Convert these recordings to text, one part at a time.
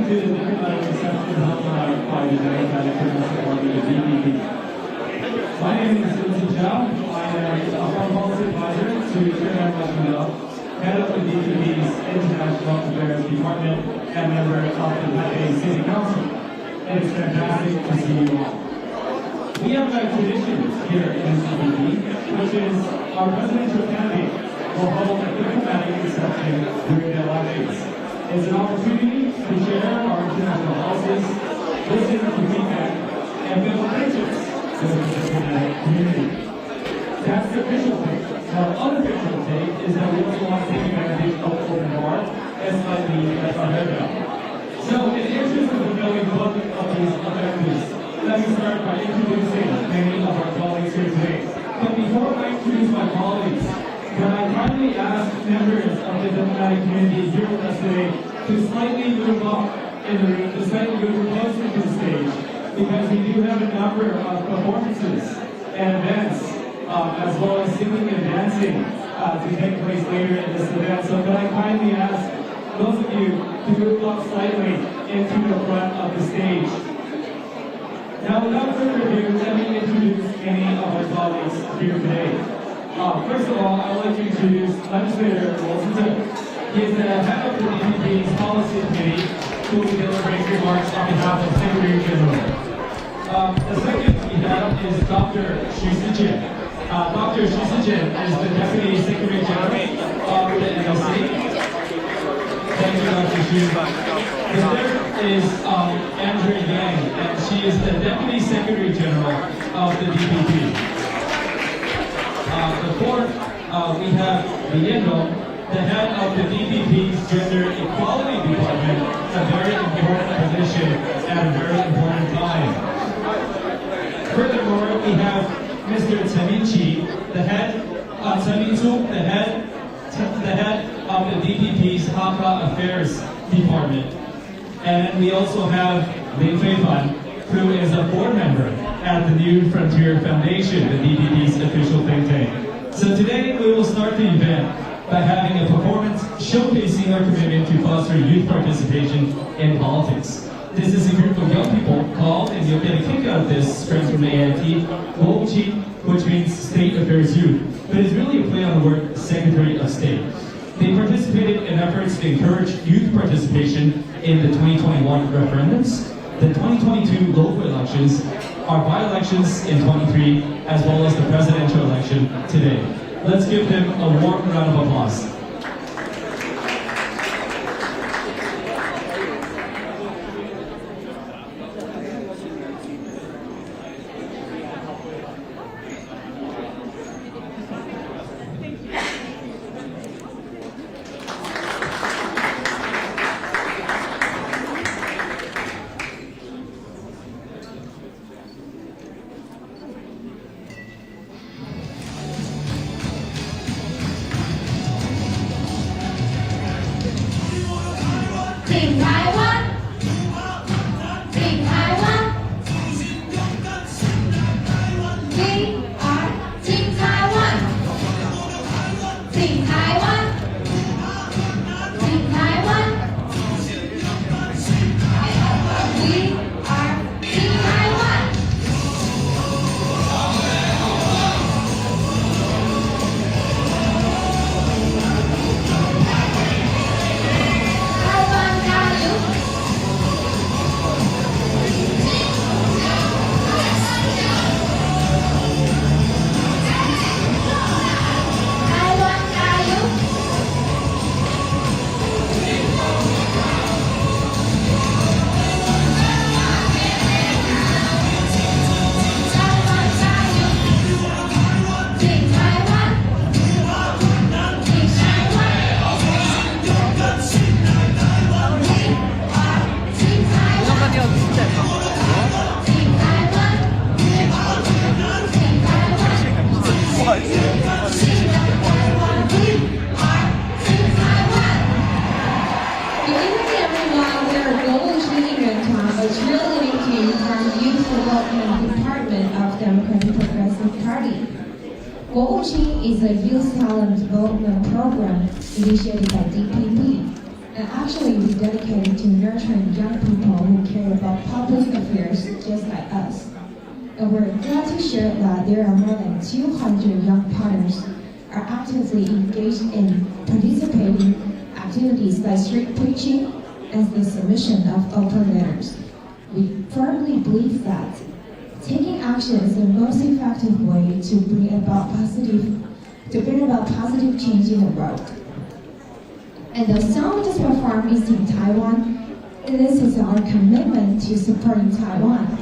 welcome to the diplomatic reception held by the Democratic Progressive Party of DPP. My name is Lucy Chow. I am a foreign policy advisor to Chairman Rajmil, head of the DPP's International Affairs Department and member of the Taipei City Council. It is fantastic to see you all. We have a tradition here in DPP, which is our presidential candidate will hold a diplomatic reception during the elections. It's an opportunity to share our international policies, listen to feedback, and build friendships with the diplomatic community. That's the official take. Now, the unofficial take is that we also want to take advantage of open bar and slightly less America. So, in the interest of fulfilling both of these objectives, let me start by introducing many of our colleagues here today. But before I introduce my colleagues, can I kindly ask members of the diplomatic community here with us today to slightly move up in the room, to slightly move closer to the stage, because we do have a number of performances and events, as well as singing and dancing to take place later in this event. So can I kindly ask those of you to move up slightly into the front of the stage. Now, without further ado, let me introduce many of our colleagues here today. First of all, I'd like to introduce Legislator Wilson. He is the head of the DPP's Policy Committee, who will be delivering remarks on behalf of Secretary General. The second we have is Dr. Xu Sijin. Dr. Xu Sijin is the Deputy Secretary General of the NLC. Thank you, Dr. Xu. The third is Andrea Yang, and she is the Deputy Secretary General of the DPP. The fourth, we have Liendo, the head of the DPP's Gender Equality Department, a very important position at a very important time. Furthermore, we have Mr. Chen Minqi, the head of the DPP's Hakka Affairs Department. And we also have Lin Feifan, who is a board member at the New Frontier Foundation, the DPP's official think tank. So today we will start the event by having a performance showcasing our commitment to foster youth participation in politics. This is a group of young people called, and you'll get a kick out of this, friends from the AIT, Guochi, which means State Affairs Youth, but it's really a play on the word Secretary of State. They participated in efforts to encourage youth participation in the 2021 referendums, the 2022 local elections, our by-elections in 23, as well as the presidential election today. Let's give them a warm round of applause. Is a youth talent development program initiated by DPP. And actually, we dedicated to nurturing young people who care about public affairs just like us. And we're glad to share that there are more than 200 young partners are actively engaged in participating activities like street preaching and the submission of open letters. We firmly believe that taking action is the most effective way to bring about positive change in the world. And the song we just performed is in Taiwan. This is our commitment to supporting Taiwan.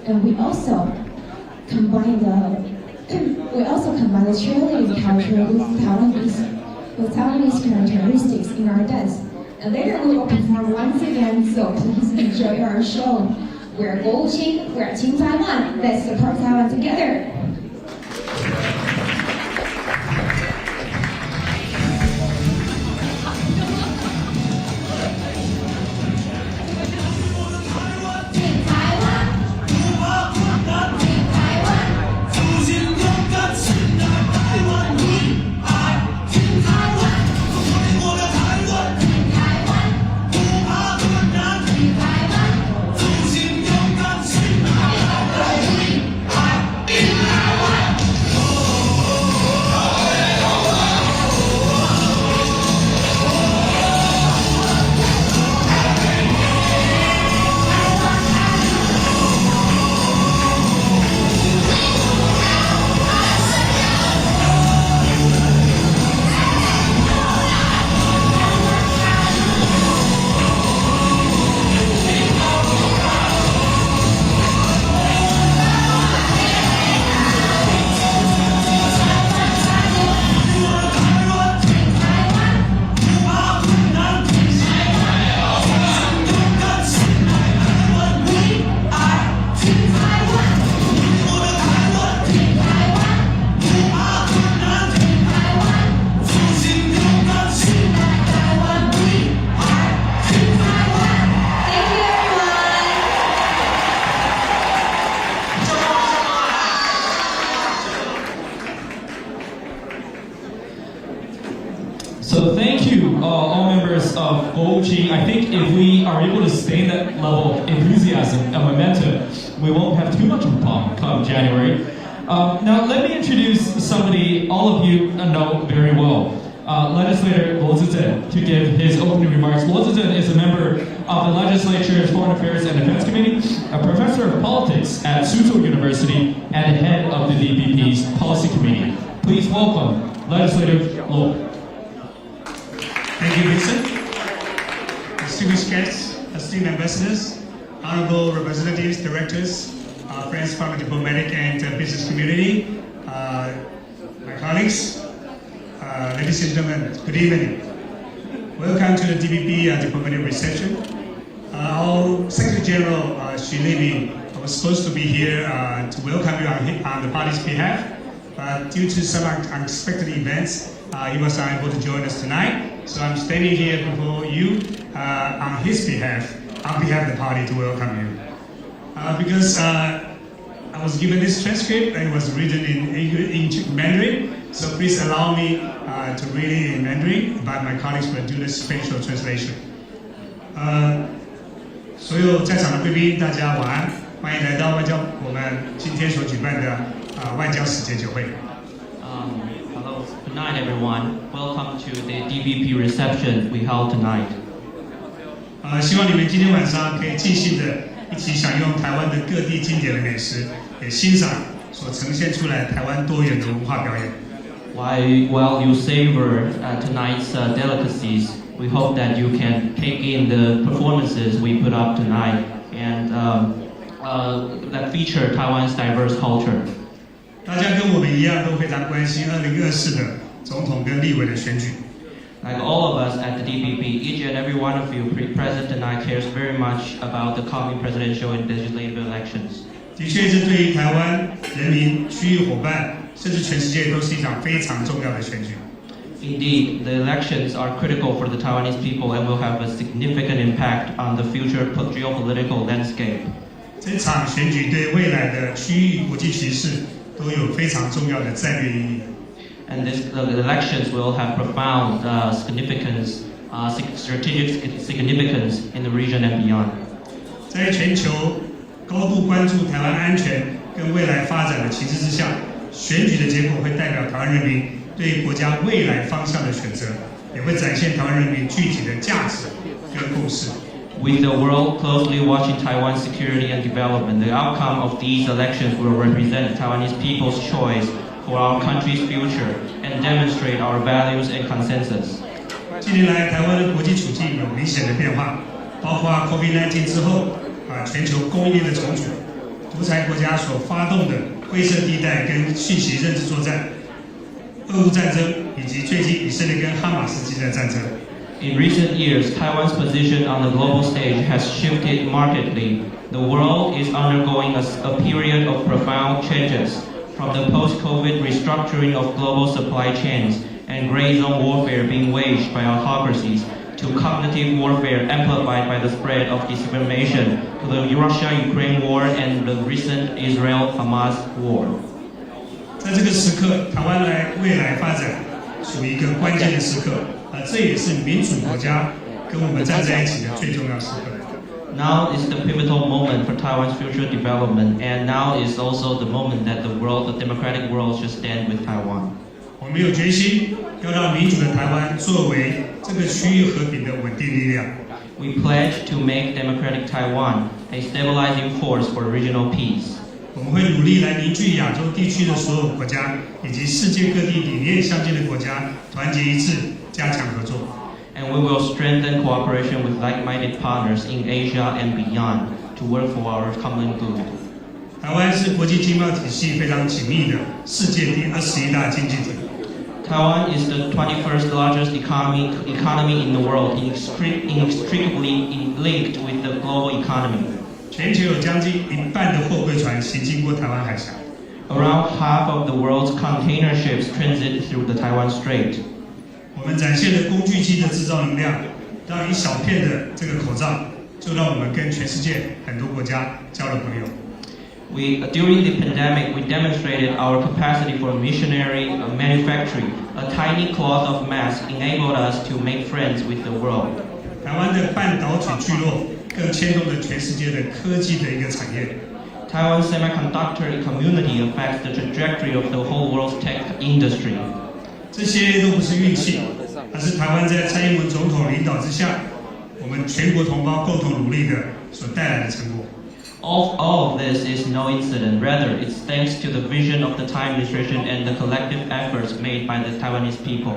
And we also combine the cheerleading culture with Taiwanese characteristics in our dance. And later we will perform once again, so please enjoy our show. We're 国务卿, we're Team Taiwan. Let's support Taiwan together. So thank you, all members of 国务卿. I think if we are able to sustain that level of enthusiasm and momentum, we won't have too much of a problem come January. Now let me introduce somebody all of you know very well. Legislator Luo Zizhen to give his opening remarks. Luo Zizhen is a member of the Legislature's Foreign Affairs and Defense Committee, a professor of politics at Suzhou University, and head of the DPP's Policy Committee. Please welcome Legislator Luo. Thank you, Vincent. Distinguished guests, esteemed ambassadors, honorable representatives, directors, friends from the diplomatic and business community, my colleagues, ladies and gentlemen, good evening. Welcome to the DPP diplomatic reception. Our Secretary General, Xu Libi, was supposed to be here to welcome you on the party's behalf, but due to some unexpected events, he was unable to join us tonight. So I'm standing here before you on his behalf, on behalf of the party, to welcome you. Because I was given this transcript and it was written in Mandarin, so please allow me to read it in Mandarin, but my colleagues will do the spatial translation. 所有在场的贵宾，大家晚安，欢迎来到我们今天所举办的外交使节酒会。 Hello, good night everyone. Welcome to the DPP reception we held tonight. 希望你们今天晚上可以尽兴的一起享用台湾的各地经典的美食，也欣赏所呈现出来台湾多元的文化表演。While you savor tonight's delicacies, we hope that you can take in the performances we put up tonight and that feature Taiwan's diverse culture. 大家跟我们一样都非常关心2024的总统跟立委的选举。 Like all of us at the DPP, each and every one of you present tonight cares very much about the coming presidential and legislative elections. 的确，这对于台湾人民、区域伙伴，甚至全世界都是一场非常重要的选举。 Indeed, the elections are critical for the Taiwanese people and will have a significant impact on the future geopolitical landscape. 这场选举对未来的区域国际局势都有非常重要的战略意义。 And the elections will have profound significance strategic significance in the region and beyond. 在全球高度关注台湾安全跟未来发展的情势之下，选举的结果会代表台湾人民对国家未来方向的选择，也会展现台湾人民具体的价值跟共识。With the world closely watching Taiwan's security and development, the outcome of these elections will represent Taiwanese people's choice for our country's future and demonstrate our values and consensus. 近年来，台湾的国际处境有明显的变化，包括 COVID-19 之后全球供应链的重组，独裁国家所发动的灰色地带跟讯息认知作战、俄乌战争，以及最近以色列跟哈马斯之间的战争。In recent years, Taiwan's position on the global stage has shifted markedly. The world is undergoing a period of profound changes, from the post-COVID restructuring of global supply chains and gray zone warfare being waged by autocracies, to cognitive warfare amplified by the spread of disinformation, to the Russia-Ukraine war and the recent Israel-Hamas war. 在这个时刻，台湾未来发展属于一个关键的时刻，这也是民主国家跟我们站在一起的最重要时刻。Now is the pivotal moment for Taiwan's future development, and now is also the moment that the democratic world should stand with Taiwan. 我们有决心要让民主的台湾作为这个区域和平的稳定力量。We pledge to make democratic Taiwan a stabilizing force for regional peace. 我们会努力来凝聚亚洲地区的所有国家以及世界各地理念相近的国家，团结一致，加强合作。And we will strengthen cooperation with like-minded partners in Asia and beyond to work for our common good. 台湾是国际经贸体系非常紧密的世界第21大经济体。Taiwan is the 21st largest economy in the world, inextricably linked with the global economy. 全球有将近1半的货柜船行经过台湾海峡。Around half of the world's container ships transit through the Taiwan Strait. 我们展现了工具机的制造能量，让一小片的这个口罩，就让我们跟全世界很多国家交了朋友。During the pandemic, we demonstrated our capacity for missionary manufacturing. A tiny cloth of mask enabled us to make friends with the world. 台湾的半导体聚落更牵动了全世界的科技的一个产业。Taiwan's semiconductor community affects the trajectory of the whole world's tech industry. 这些都不是运气，而是台湾在蔡英文总统领导之下，我们全国同胞共同努力的所带来的成果。All of this is no incident. Rather, it's thanks to the vision of the Tsai administration and the collective efforts made by the Taiwanese people.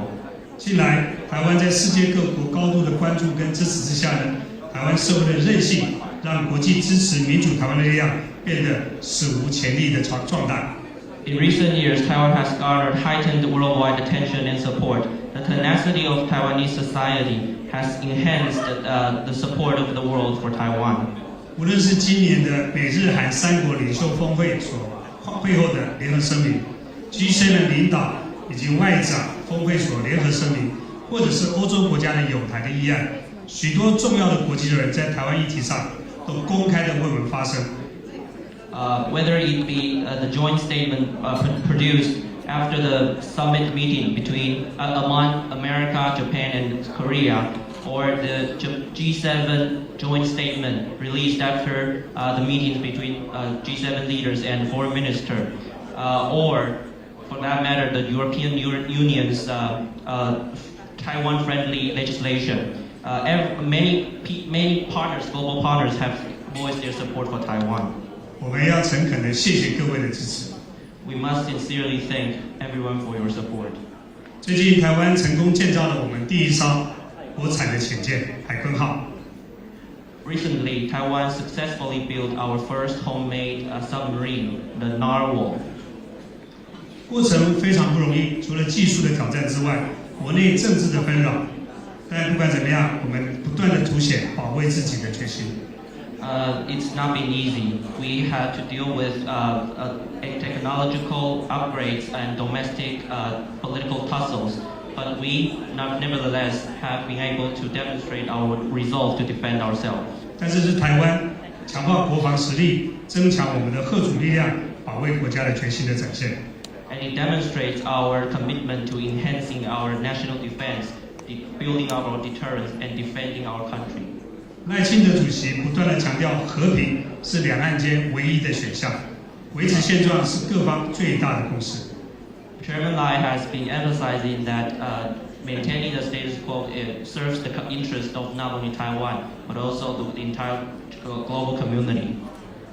近来，台湾在世界各国高度的关注跟支持之下呢，台湾社会的韧性，让国际支持民主台湾的力量变得史无前例的壮大。In recent years, Taiwan has garnered heightened worldwide attention and support. The tenacity of Taiwanese society has enhanced the support of the world for Taiwan. 无论是今年的美日韩3国领袖峰会所会后的联合声明 ，G7 的领导以及外长峰会所联合声明，或者是欧洲国家的友台的议案，许多重要的国际人在台湾议题上都公开的为我们发声。Whether it be the joint statement produced after the summit meeting among America, Japan, and Korea, or the G7 joint statement released after the meetings between G7 leaders and foreign minister, or for that matter, the European Union's Taiwan-friendly legislation. Many partners, global partners, have voiced their support for Taiwan. 我们要诚恳的谢谢各位的支持。We must sincerely thank everyone for your support. 最近台湾成功建造了我们第一艘国产的潜舰海鲲号。Recently, Taiwan successfully built our first homemade submarine, the Narwhal. 过程非常不容易，除了技术的挑战之外，国内政治的纷扰。但不管怎么样，我们不断的凸显保卫自己的决心。It's not been easy. We had to deal with technological upgrades and domestic political tussles, but we nevertheless have been able to demonstrate our resolve to defend ourselves. 但这是台湾强化国防实力、增强我们的嚇阻力量、保卫国家的决心的展现。And it demonstrates our commitment to enhancing our national defense building up our deterrence and defending our country. 赖清德主席不断地强调，和平是两岸间唯一的选项，维持现状是各方最大的共识。Chairman Lai has been emphasizing that maintaining the status quo serves the interest of not only Taiwan but also the entire global community.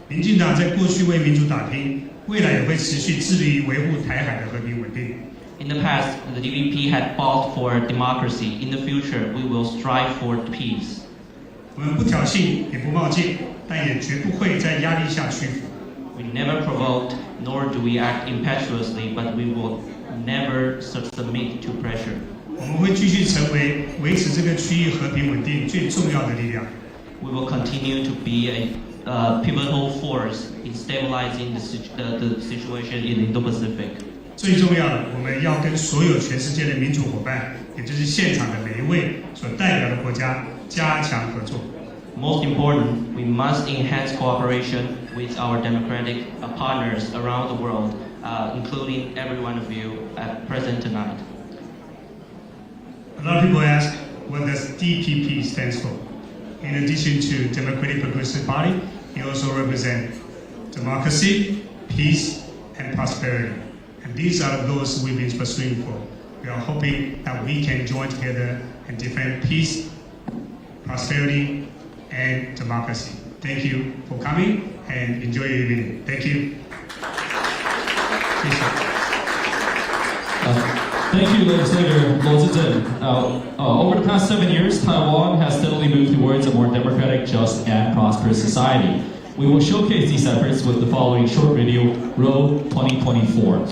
民进党在过去为民主打拼，未来也会持续致力于维护台海的和平稳定。In the past, the DPP had fought for democracy. In the future, we will strive for peace. 我们不挑衅，也不冒进，但也绝不会在压力下屈服。We never provoked, nor do we act impetuously, but we will never submit to pressure. 我们会继续成为维持这个区域和平稳定最重要的力量。We will continue to be a pivotal force in stabilizing the situation in Indo-Pacific. 最重要的，我们要跟所有全世界的民主伙伴，也就是现场的每一位所代表的国家加强合作。Most important, we must enhance cooperation with our democratic partners around the world, including every one of you present tonight. A lot of people ask, what does DPP stands for? In addition to Democratic Progressive Party, it also represents democracy, peace, and prosperity. And these are the goals we've been pursuing for. We are hoping that we can join together and defend peace, prosperity, and democracy. Thank you for coming and enjoy your evening. Thank you. Thank you, Legislator Luo Zizhen. Over the past 7 years, Taiwan has steadily moved towards a more democratic, just, and prosperous society. We will showcase these efforts with the following short video, Road 2024.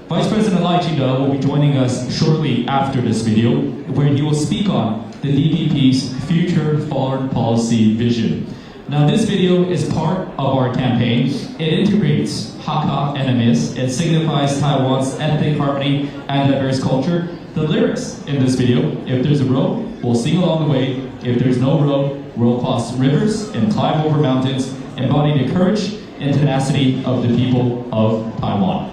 Vice President Lai Ching-te will be joining us shortly after this video, where he will speak on the DPP's future foreign policy vision. Now, this video is part of our campaign. It integrates Hakka and Amis. It signifies Taiwan's ethnic harmony and diverse culture. The lyrics in this video: if there's a road, we'll sing along the way. If there's no road, we'll cross rivers and climb over mountains, embody the courage and tenacity of the people of Taiwan.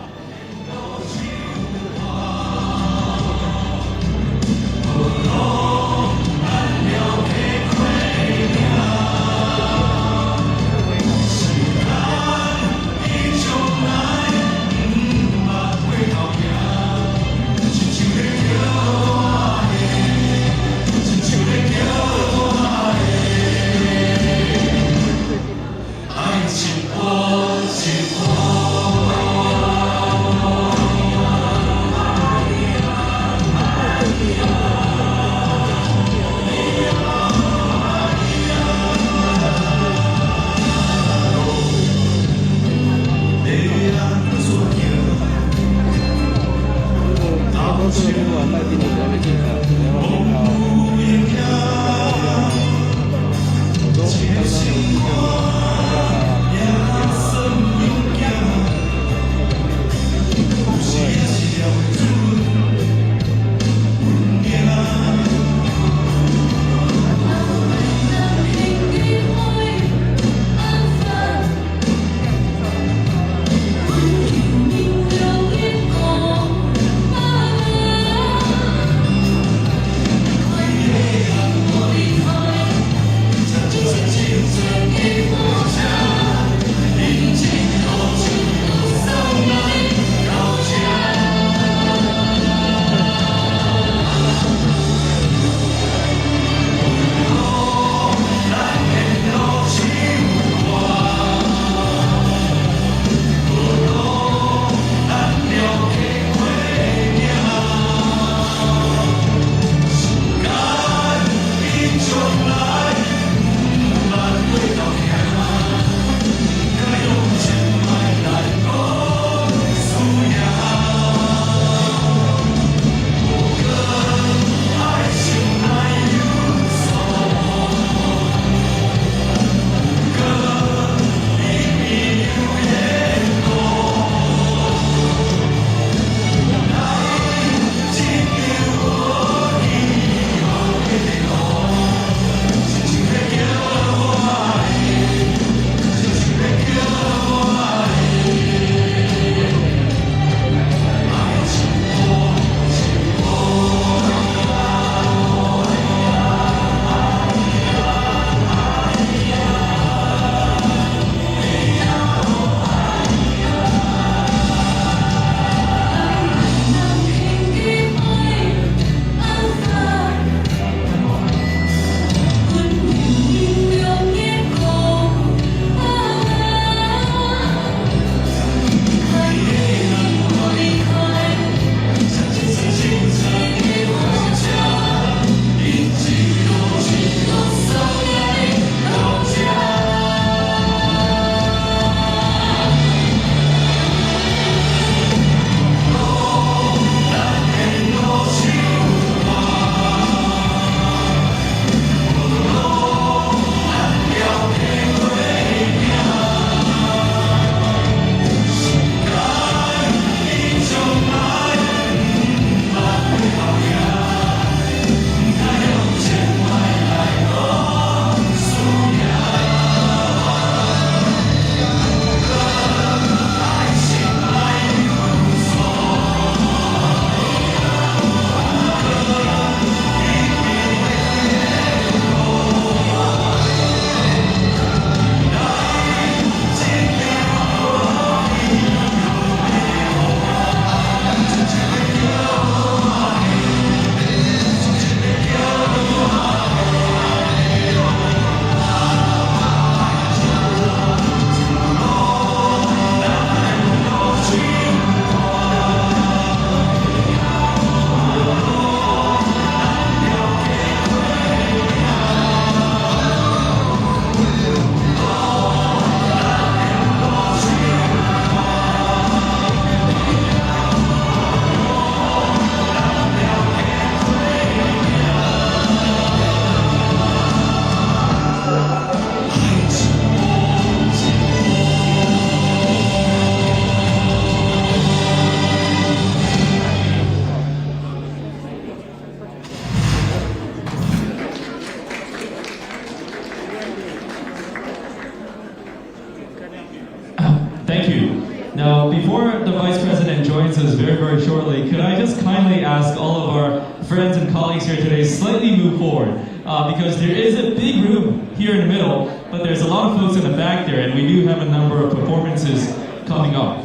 performances very, very shortly, could I just kindly ask all of our friends and colleagues here today slightly move forward? Because there is a big room here in the middle, but there's a lot of folks in the back there, and we do have a number of performances coming up.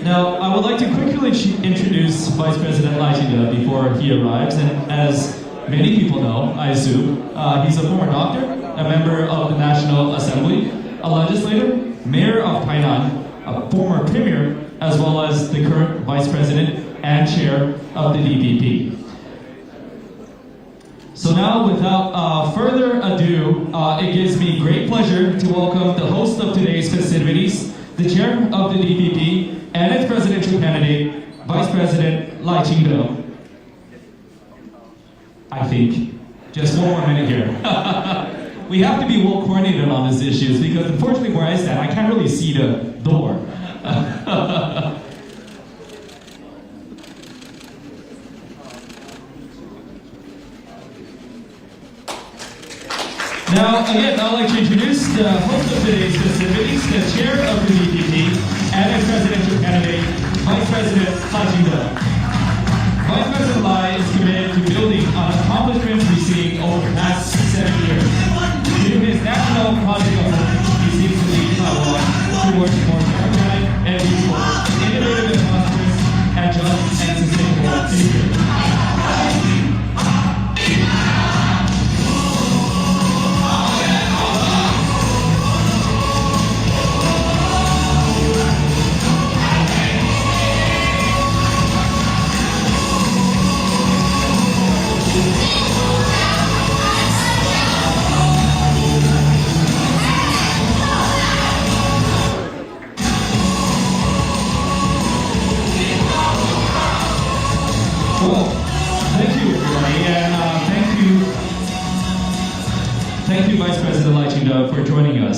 Now, I would like to quickly introduce Vice President Lai Ching-te before he arrives, and as many people know, I assume, he's a former doctor, a member of the National Assembly, a legislator, mayor of Taiwan, a former premier, as well as the current vice president and chair of the DPP. So now, without further ado, it gives me great pleasure to welcome the host of today's festivities, the chair of the DPP and its presidential candidate, Vice President Lai Ching-te. I think. Just one more minute here. We have to be well coordinated on these issues because unfortunately where I stand, I can't really see the door. Now, again, I'd like to introduce the host of today's festivities, the chair of the DPP and its presidential candidate, Vice President Lai Ching-te. Vice President Lai is committed to building on accomplishments received over the past 7 years. Due to his national project efforts, he seeks to lead Taiwan towards a more democratic and peaceful, innovative and prosperous, and just and sustainable future. Well, thank you, everybody, and thank you, Vice President Lai Ching-te, for joining us.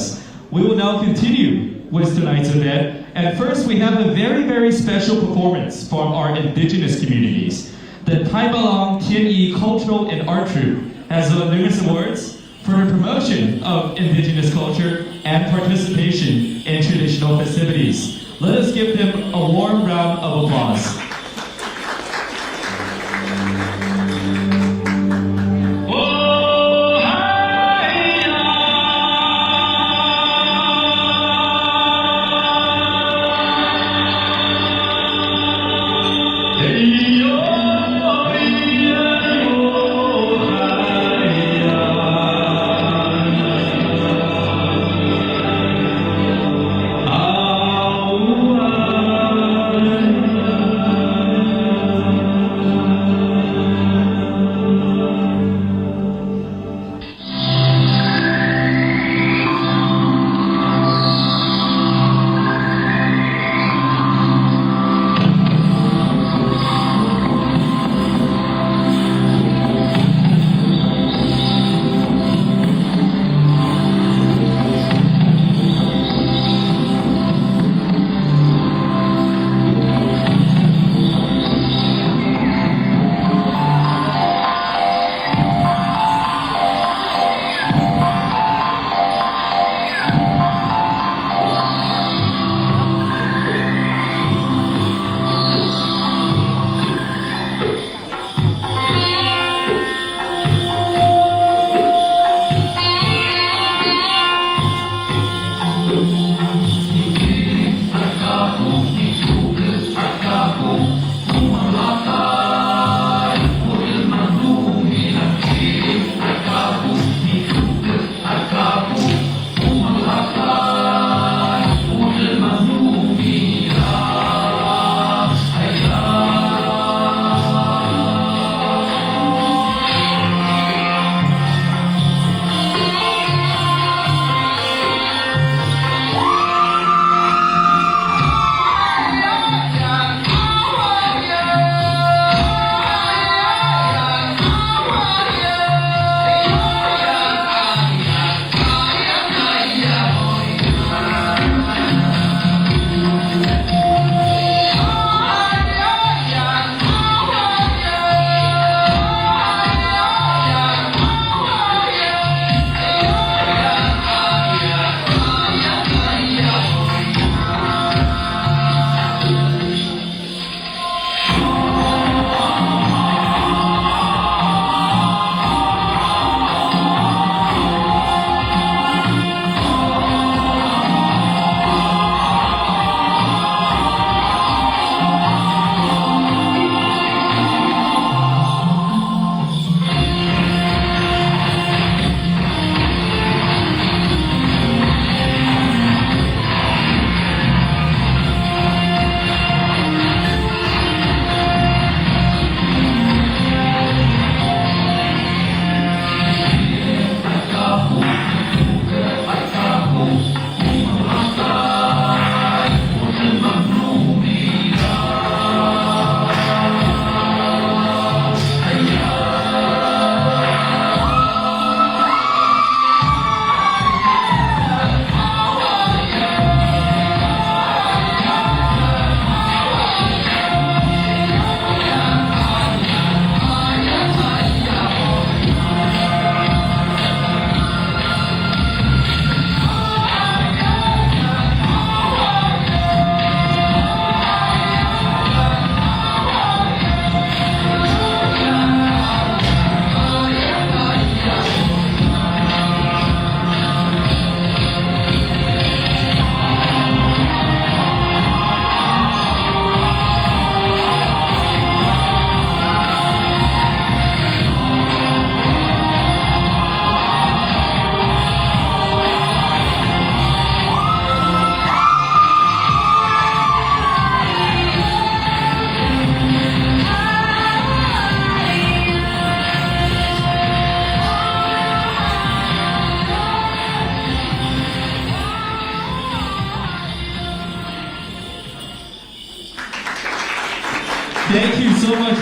We will now continue with tonight's event, and first we have a very, very special performance from our indigenous communities. The Taibalang Tianyi Cultural and Art Troupe has won numerous awards for the promotion of indigenous culture and participation in traditional festivities. Let us give them a warm round of applause.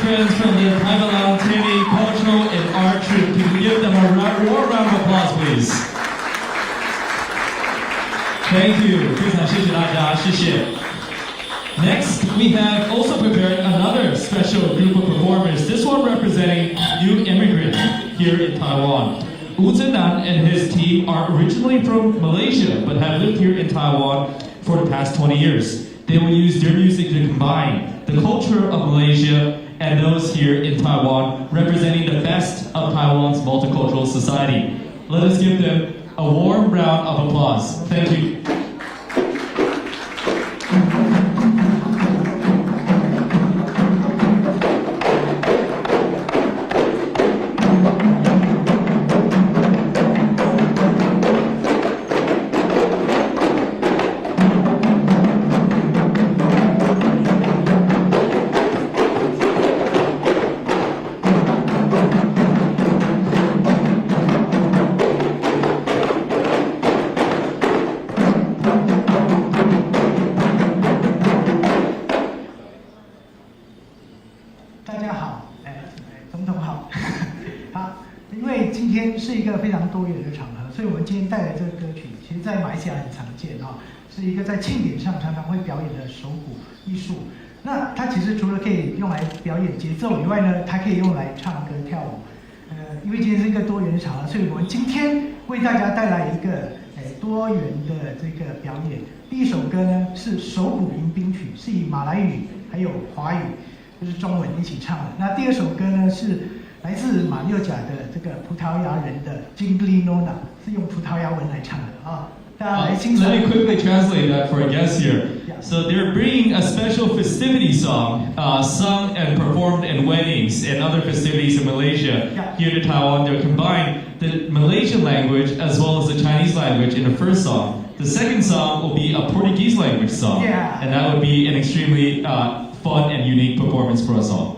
veterans from the Taiwan TV Cultural and Art Troupe. Can we give them a warm round of applause, please? Thank you. 非常谢谢大家，谢谢。Next, we have also prepared another special group of performers. This one representing new immigrants here in Taiwan. Wu Zhenan and his team are originally from Malaysia, but have lived here in Taiwan for the past 20 years. They will use their music to combine the culture of Malaysia and those here in Taiwan, representing the best of Taiwan's multicultural society. Let us give them a warm round of applause. Thank you. 非常多元的场合，所以我们今天带来这个歌曲，其实在马来西亚很常见啊，是一个在庆典上常常会表演的手鼓艺术。那它其实除了可以用来表演节奏以外呢，它可以用来唱歌跳舞。因为今天是一个多元的场合，所以我们今天为大家带来一个多元的这个表演。第一首歌呢是手鼓迎宾曲，是以马来语还有华语，就是中文一起唱的。那第二首歌呢是来自马六甲的这个葡萄牙人的 Jingli Nona， 是用葡萄牙文来唱的啊。大家来欣赏。Let me quickly translate that for our guests here. So they're bringing a special festivity song, sung and performed in weddings and other festivities in Malaysia. Here to Taiwan, they'll combine the Malaysian language as well as the Chinese language in the first song. The second song will be a Portuguese language song, and that would be an extremely fun and unique performance for us all.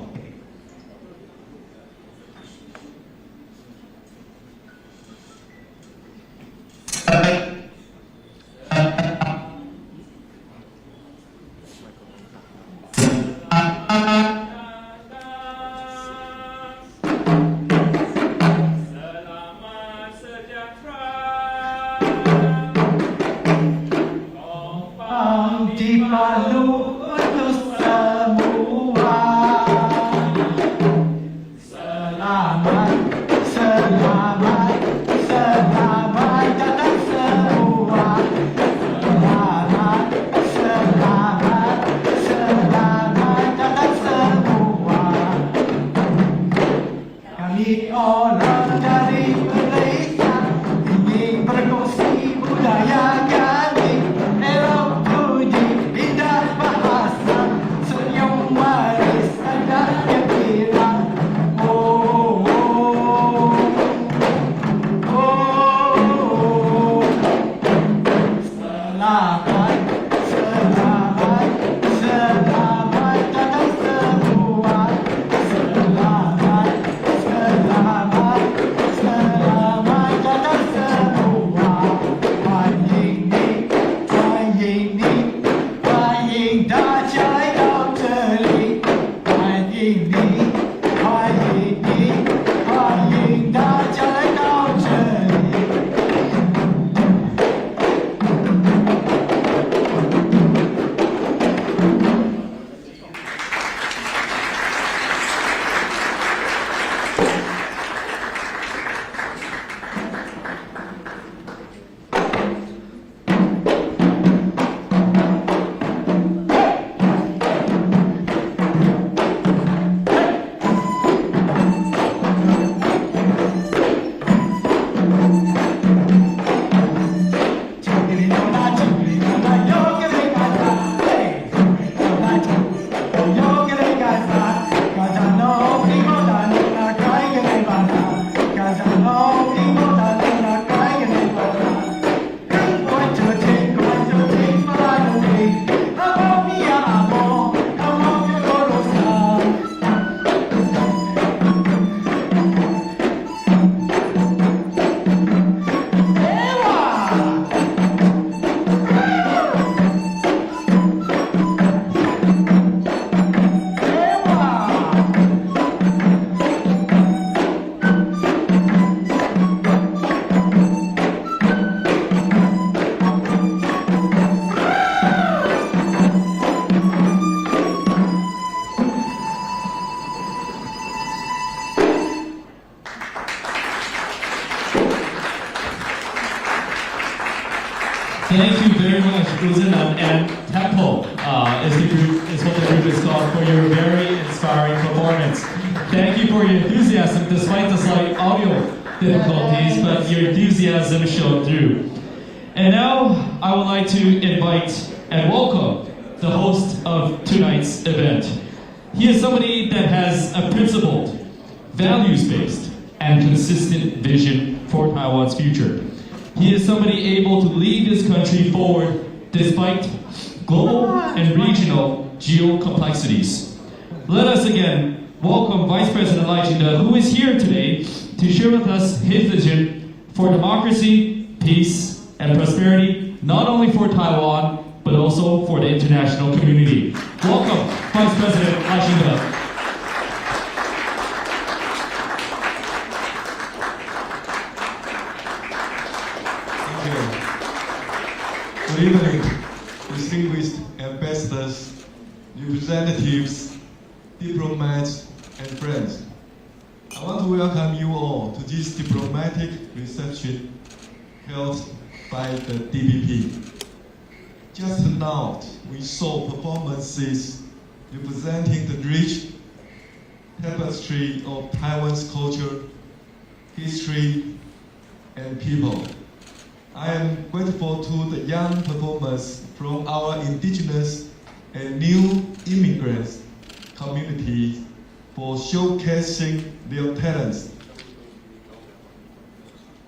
Selamat datang semua, Thank you very much, Uzenan and Temple, is what the group is called, for your very inspiring performance. Thank you for your enthusiasm, despite the slight audio difficulties, but your enthusiasm showed through. And now, I would like to invite and welcome the host of tonight's event. He is somebody that has a principled, values-based, and consistent vision for Taiwan's future. He is somebody able to lead this country forward despite global and regional geo-complexities. Let us again welcome Vice President Lai Ching-te, who is here today to share with us his vision for democracy, peace, and prosperity, not only for Taiwan, but also for the international community. Welcome, Vice President Lai Ching-te. Good evening, distinguished ambassadors, representatives, diplomats, and friends. I want to welcome you all to this diplomatic reception held by the DPP. Just now, we saw performances representing the rich tapestry of Taiwan's culture, history, and people. I am grateful to the young performers from our indigenous and new immigrants community for showcasing their talents.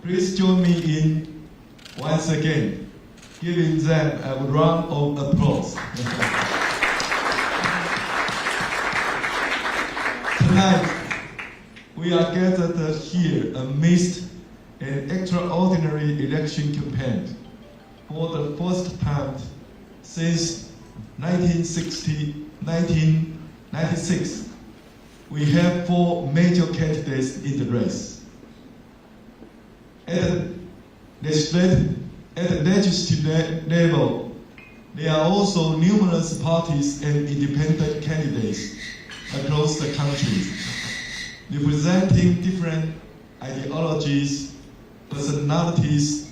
Please join me in, once again, giving them a round of applause. Tonight, we are gathered here amidst an extraordinary election campaign. For the first time since 1996, we have 4 major candidates in the race. At the legislative level, there are also numerous parties and independent candidates across the country, representing different ideologies, personalities,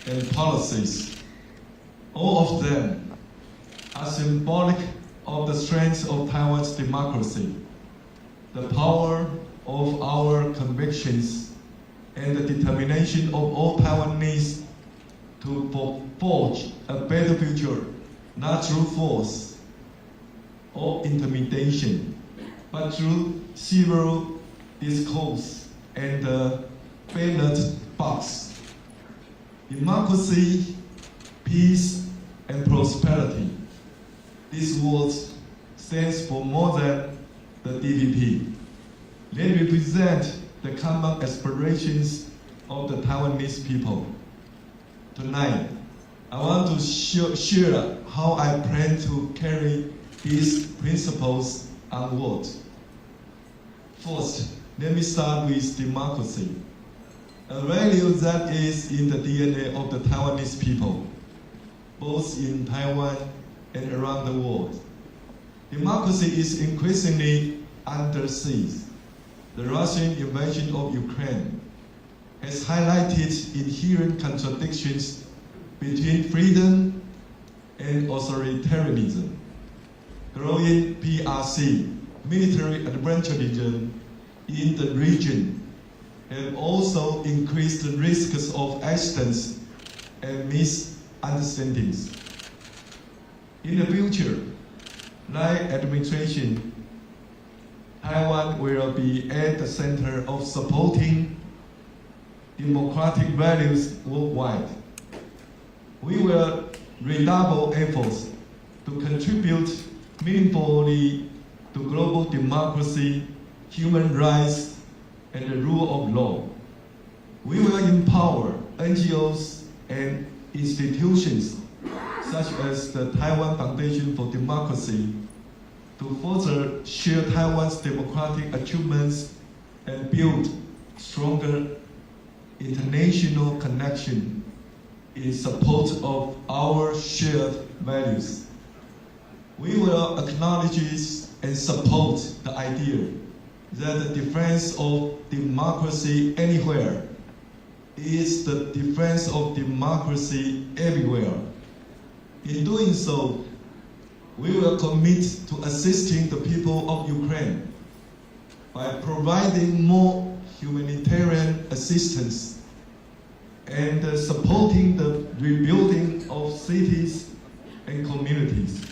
and policies. All of them are symbolic of the strength of Taiwan's democracy, the power of our convictions, and the determination of all Taiwanese to forge a better future, not through force or intimidation, but through civil discourse and the ballot box. Democracy, peace, and prosperity. These words stand for more than the DPP. They represent the common aspirations of the Taiwanese people. Tonight, I want to share how I plan to carry these principles onward. First, let me start with democracy, a value that is in the DNA of the Taiwanese people, both in Taiwan and around the world. Democracy is increasingly under siege. The Russian invasion of Ukraine has highlighted inherent contradictions between freedom and authoritarianism. Growing PRC, military adventurism in the region, have also increased the risks of accidents and misunderstandings. In the future, Lai administration, Taiwan will be at the center of supporting democratic values worldwide. We will redouble efforts to contribute meaningfully to global democracy, human rights, and the rule of law. We will empower NGOs and institutions such as the Taiwan Foundation for Democracy to further share Taiwan's democratic achievements and build stronger international connection in support of our shared values. We will acknowledge and support the idea that the defense of democracy anywhere is the defense of democracy everywhere. In doing so, we will commit to assisting the people of Ukraine by providing more humanitarian assistance and supporting the rebuilding of cities and communities.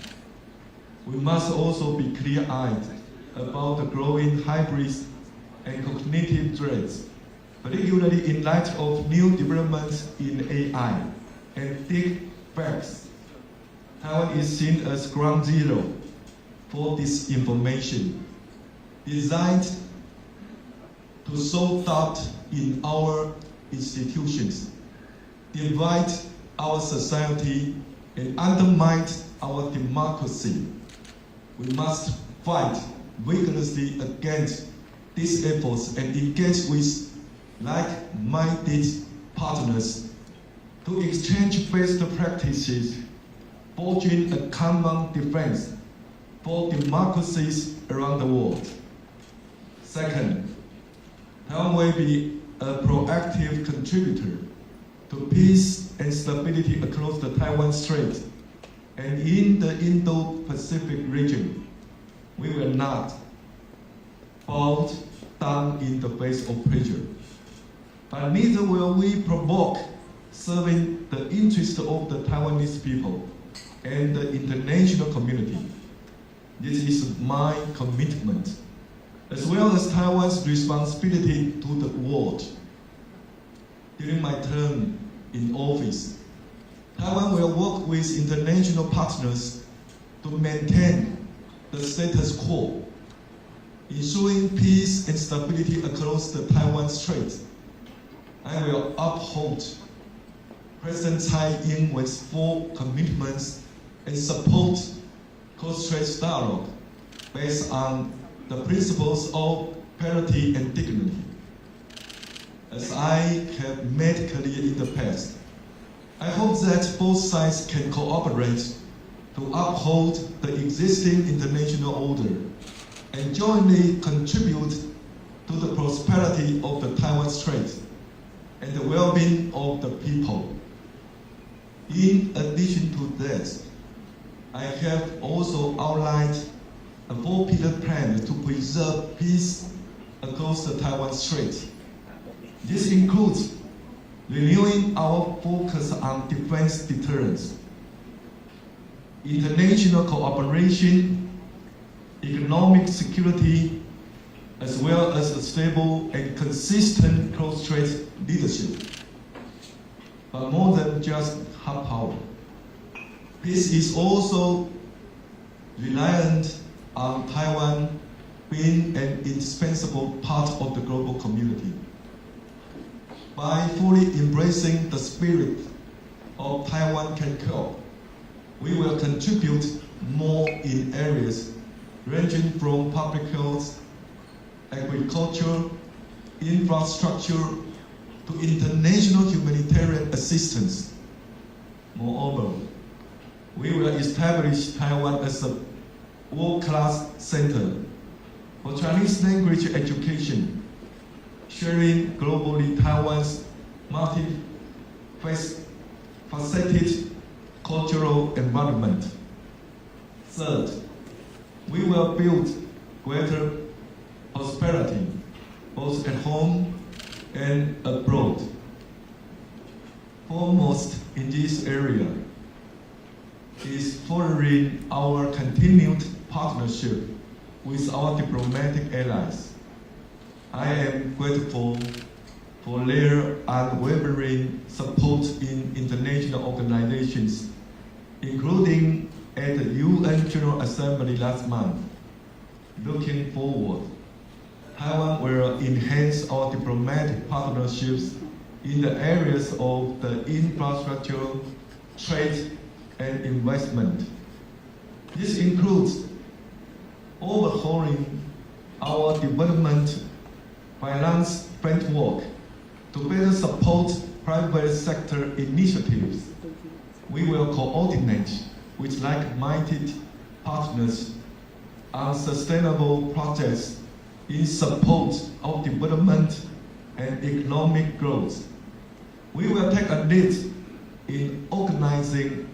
We must also be clear-eyed about the growing hybrids and cognitive threats, particularly in light of new developments in AI and deep fakes. Taiwan is seen as ground zero for disinformation, designed to sow doubt in our institutions, divide our society, and undermine our democracy. We must fight vigorously against these efforts and engage with like-minded partners to exchange best practices, forging a common defense for democracies around the world. Second, Taiwan will be a proactive contributor to peace and stability across the Taiwan Strait and in the Indo-Pacific region. We will not bow down in the face of pressure, but neither will we provoke serving the interests of the Taiwanese people and the international community. This is my commitment, as well as Taiwan's responsibility to the world. During my term in office, Taiwan will work with international partners to maintain the status quo, ensuring peace and stability across the Taiwan Strait. I will uphold President Tsai Ing-wen's full commitments and support cross-strait dialogue based on the principles of parity and dignity. As I have made clear in the past, I hope that both sides can cooperate to uphold the existing international order and jointly contribute to the prosperity of the Taiwan Strait and the well-being of the people. In addition to that, I have also outlined a four-pillar plan to preserve peace across the Taiwan Strait. This includes renewing our focus on defense deterrence, international cooperation, economic security, as well as a stable and consistent cross-strait leadership. But more than just hard power, peace is also reliant on Taiwan being an indispensable part of the global community. By fully embracing the spirit of Taiwan can cope, we will contribute more in areas ranging from public health, agriculture, infrastructure, to international humanitarian assistance. Moreover, we will establish Taiwan as a world-class center for Chinese language education, sharing globally Taiwan's multifaceted cultural environment. Third, we will build greater prosperity, both at home and abroad. Foremost in this area is furthering our continued partnership with our diplomatic allies. I am grateful for their unwavering support in international organizations, including at the UN General Assembly last month. Looking forward, Taiwan will enhance our diplomatic partnerships in the areas of the infrastructure, trade, and investment. This includes overhauling our development finance framework to better support private sector initiatives. We will coordinate with like-minded partners on sustainable projects in support of development and economic growth. We will take a lead in organizing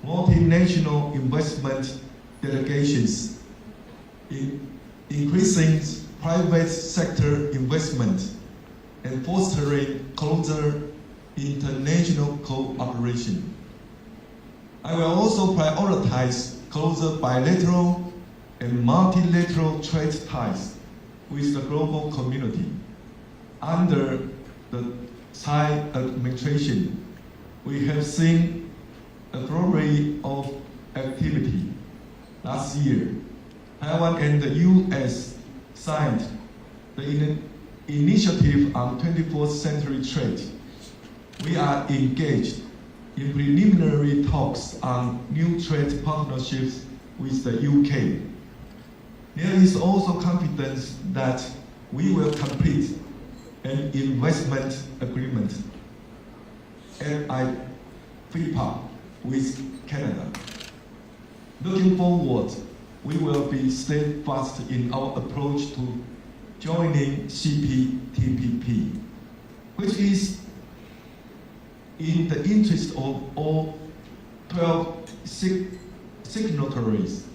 multinational investment delegations, increasing private sector investment, and fostering closer international cooperation. I will also prioritize closer bilateral and multilateral trade ties with the global community. Under the Tsai administration, we have seen a flurry of activity. Last year, Taiwan and the US signed the Initiative on 21st Century Trade. We are engaged in preliminary talks on new trade partnerships with the UK. There is also confidence that we will complete an investment agreement at FIPA with Canada. Looking forward, we will be steadfast in our approach to joining CPTPP, which is in the interest of all 12 signatories.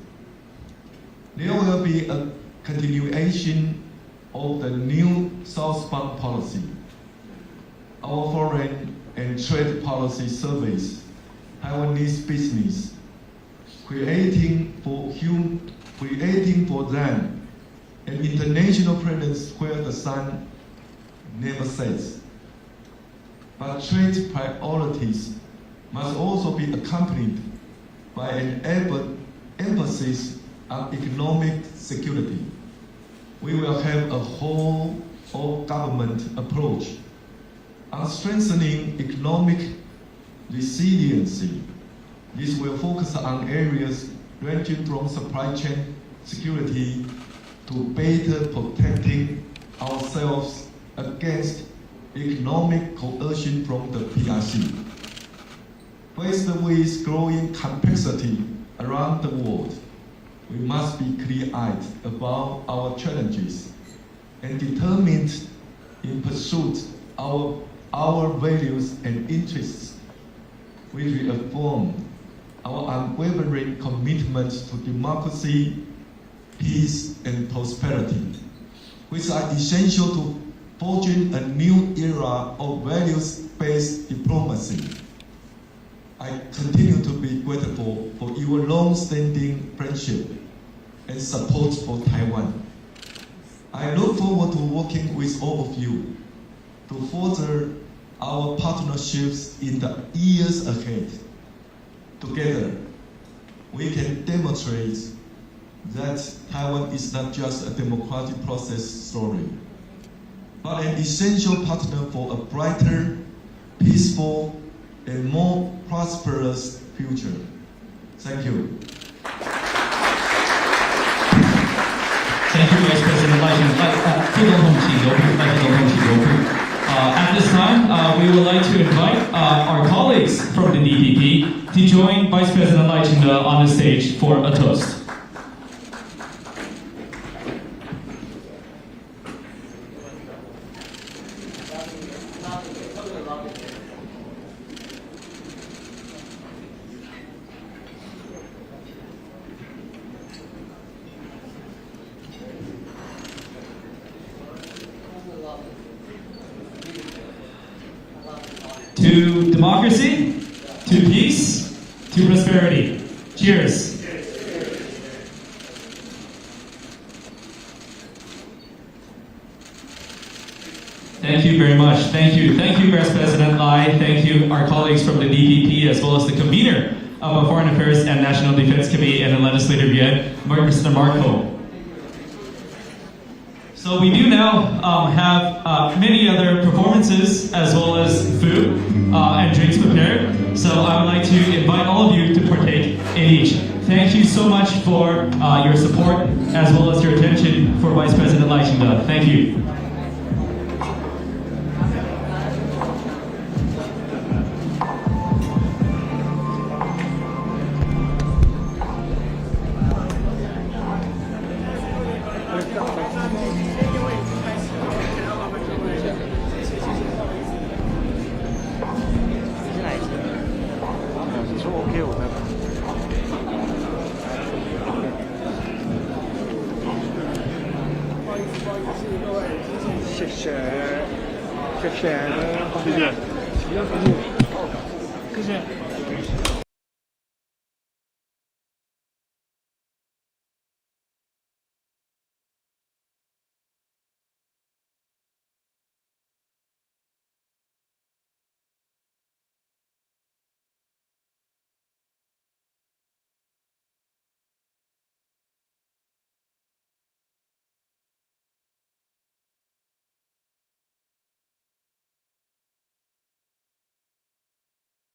There will be a continuation of the new southbound policy. Our foreign and trade policy surveys Taiwanese business, creating for them an international presence where the sun never sets. But trade priorities must also be accompanied by an emphasis on economic security. We will have a whole of government approach on strengthening economic resiliency. This will focus on areas ranging from supply chain security to better protecting ourselves against economic coercion from the PRC. Faced with growing complexity around the world, we must be clear-eyed about our challenges and determined in pursuit of our values and interests. We reaffirm our unwavering commitment to democracy, peace, and prosperity, which are essential to forging a new era of values-based diplomacy. I continue to be grateful for your long-standing friendship and support for Taiwan. I look forward to working with all of you to further our partnerships in the years ahead. Together, we can demonstrate that Taiwan is not just a democratic process story, but an essential partner for a brighter, peaceful, and more prosperous future. Thank you. Thank you, Vice President Lai. At this time, we would like to invite our colleagues from the DPP to join Vice President Lai on the stage for a toast. To democracy, to peace, to prosperity. Cheers. Thank you very much. Thank you. Thank you, Vice President Lai. Thank you, our colleagues from the DPP, as well as the convener of our Foreign Affairs and National Defense Committee and the Legislative Yuan, Mr. Mark Ho. So we do now have many other performances as well as food and drinks prepared. So I would like to invite all of you to partake in each. Thank you so much for your support as well as your attention for Vice President Lai Ching-te. Thank you. OK， 我拜拜。不好意思，各位，谢谢，谢谢，谢谢，谢谢。